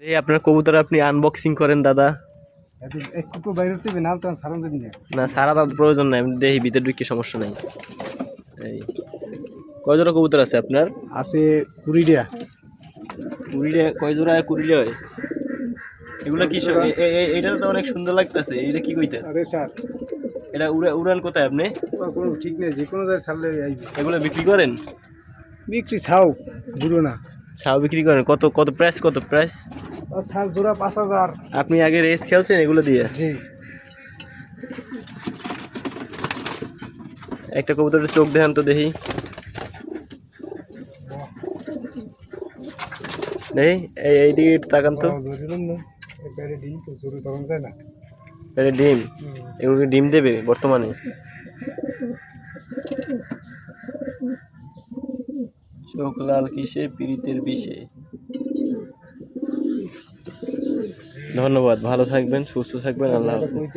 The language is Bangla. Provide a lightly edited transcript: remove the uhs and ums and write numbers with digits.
এই আপনার কবুতর আপনি আনবক্সিং করেন দাদা। একটু বাইরে থেকে নাম তো সারান দিন না সারা তো প্রয়োজন নাই, আমি দেখি ভিতরে ঢুকে সমস্যা নাই। এই কয় জোড়া কবুতর আছে আপনার? আছে 20টা। কয় জোড়া 20 হয়? এগুলা কি এইটা তো অনেক সুন্দর লাগতেছে, এইটা কি কইতে? আরে স্যার এটা উড়ান কোথায় আপনি? কোনো ঠিক নেই, যে কোনো জায়গায় ছাড়লে আইবে। এগুলো বিক্রি করেন? বিক্রি ছাও বুড়ো না ছাও বিক্রি করেন? কত কত প্রাইস, কত প্রাইস? ছাড় জোড়া 5000। আপনি আগে রেস খেলছেন এগুলো দিয়ে? জি। একটা কবুতরের চোখ দেখান তো দেখি। এইদিকে তাকান তো। ডিম তো জোরে তখন যায় না। এটা ডিম? এগুলোকে ডিম দেবে বর্তমানে? চোখ লাল কিসে পীড়িতের বিষে। ধন্যবাদ, ভালো থাকবেন, সুস্থ থাকবেন, আল্লাহ হাফেজ।